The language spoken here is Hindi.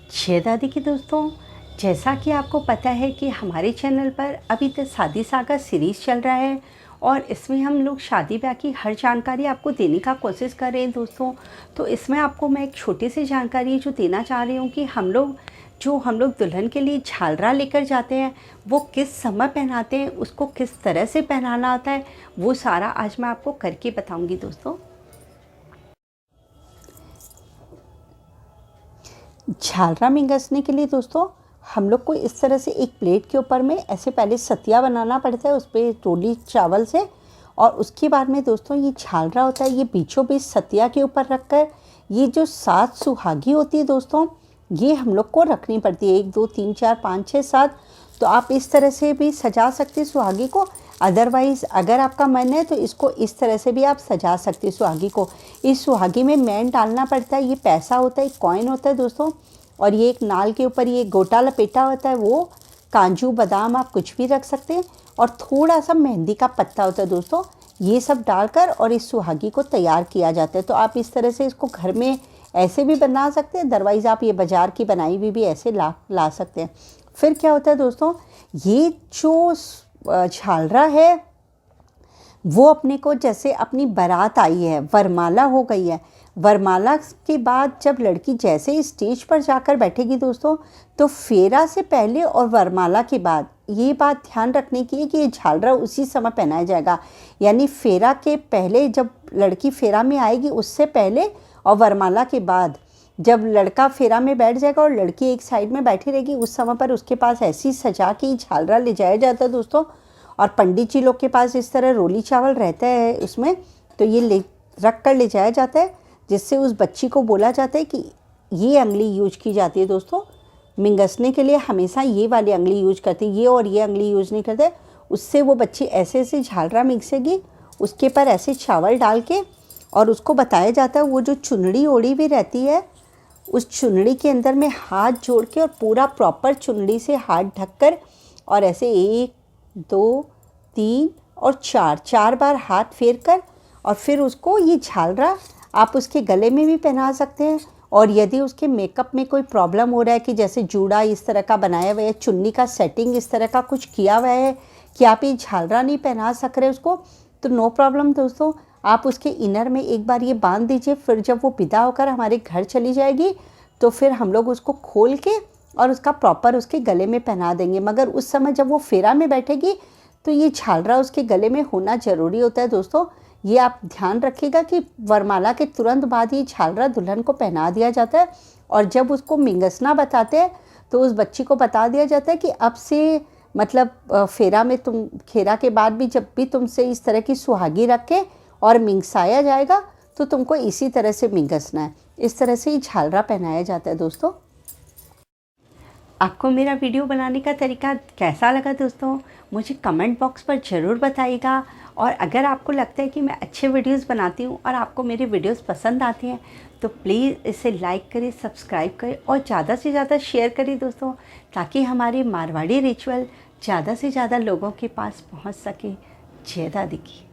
जय दादी की दोस्तों, जैसा कि आपको पता है कि हमारे चैनल पर अभी तक शादी सागा सीरीज़ चल रहा है और इसमें हम लोग शादी ब्याह की हर जानकारी आपको देने का कोशिश कर रहे हैं दोस्तों। तो इसमें आपको मैं एक छोटी सी जानकारी जो देना चाह रही हूँ कि हम लोग दुल्हन के लिए झालरा लेकर जाते हैं वो किस समय पहनाते हैं, उसको किस तरह से पहनाना आता है, वो सारा आज मैं आपको करके बताऊँगी दोस्तों। झालरा में घसने के लिए दोस्तों हम लोग को इस तरह से एक प्लेट के ऊपर में ऐसे पहले सतिया बनाना पड़ता है, उस पर टोली चावल से, और उसके बाद में दोस्तों ये झालरा होता है, ये बीचों बीच सतिया के ऊपर रखकर ये जो 7 सुहागी होती है दोस्तों, ये हम लोग को रखनी पड़ती है। 1 2 3 4 5 6 7। तो आप इस तरह से भी सजा सकते हैं सुहागी को, अदरवाइज़ अगर आपका मन है तो इसको इस तरह से भी आप सजा सकते हैं सुहागी को। इस सुहागी में मैन डालना पड़ता है, ये पैसा होता है, कॉइन होता है दोस्तों, और ये एक नाल के ऊपर ये गोटा लपेटा होता है, वो काजू बादाम आप कुछ भी रख सकते हैं, और थोड़ा सा मेहंदी का पत्ता होता है दोस्तों। ये सब डालकर और इस सुहागी को तैयार किया जाता है। तो आप इस तरह से इसको घर में ऐसे भी बना सकते हैं, अदरवाइज़ आप ये बाज़ार की बनाई हुई भी ऐसे ला सकते हैं। फिर क्या होता है दोस्तों, ये जो झालरा है वो अपने को जैसे अपनी बारात आई है, वरमाला हो गई है, वरमाला के बाद जब लड़की जैसे स्टेज पर जाकर बैठेगी दोस्तों, तो फेरा से पहले और वरमाला के बाद ये बात ध्यान रखने की है कि ये झालरा उसी समय पहनाया जाएगा। यानी फेरा के पहले जब लड़की फेरा में आएगी उससे पहले, और वरमाला के बाद जब लड़का फेरा में बैठ जाएगा और लड़की एक साइड में बैठी रहेगी, उस समय पर उसके पास ऐसी सजा के झालरा ले जाया जाता है दोस्तों। और पंडित जी लोग के पास इस तरह रोली चावल रहता है उसमें, तो ये रख कर ले जाया जाता है, जिससे उस बच्ची को बोला जाता है कि ये अंगली यूज की जाती है दोस्तों। मिंगसने के लिए हमेशा ये वाली अंगली यूज करती है, ये और ये अंगली यूज नहीं करते। उससे वो बच्ची ऐसे ऐसे झालरा मिक्सेगी, उसके पर ऐसे चावल डाल के, और उसको बताया जाता है वो जो चुनड़ी ओढ़ी भी रहती है, उस चुनड़ी के अंदर में हाथ जोड़ के और पूरा प्रॉपर चुनड़ी से हाथ ढककर, और ऐसे 1 2 3 और 4 बार हाथ फेर कर, और फिर उसको ये झालरा आप उसके गले में भी पहना सकते हैं। और यदि उसके मेकअप में कोई प्रॉब्लम हो रहा है कि जैसे जूड़ा इस तरह का बनाया हुआ है, चुन्नी का सेटिंग इस तरह का कुछ किया हुआ है कि आप ये झालरा नहीं पहना सक रहे उसको, तो नो प्रॉब्लम दोस्तों, आप उसके इनर में एक बार ये बांध दीजिए। फिर जब वो विदा होकर हमारे घर चली जाएगी तो फिर हम लोग उसको खोल के और उसका प्रॉपर उसके गले में पहना देंगे। मगर उस समय जब वो फेरा में बैठेगी तो ये झालरा उसके गले में होना ज़रूरी होता है दोस्तों। ये आप ध्यान रखिएगा कि वरमाला के तुरंत बाद ये झालरा दुल्हन को पहना दिया जाता है। और जब उसको मिंगसना बताते हैं तो उस बच्ची को बता दिया जाता है कि अब से मतलब फेरा में फेरा के बाद भी जब भी तुमसे इस तरह की सुहागी रख के और मिंगसाया जाएगा तो तुमको इसी तरह से मिंगसना है। इस तरह से ही झालरा पहनाया जाता है दोस्तों। आपको मेरा वीडियो बनाने का तरीका कैसा लगा दोस्तों, मुझे कमेंट बॉक्स पर ज़रूर बताइएगा। और अगर आपको लगता है कि मैं अच्छे वीडियोस बनाती हूँ और आपको मेरे वीडियोस पसंद आते हैं तो प्लीज़ इसे लाइक करें, सब्सक्राइब करें और ज़्यादा से ज़्यादा शेयर करें दोस्तों, ताकि हमारे मारवाड़ी रिचुअल ज़्यादा से ज़्यादा लोगों के पास पहुँच सके। जय दादी की।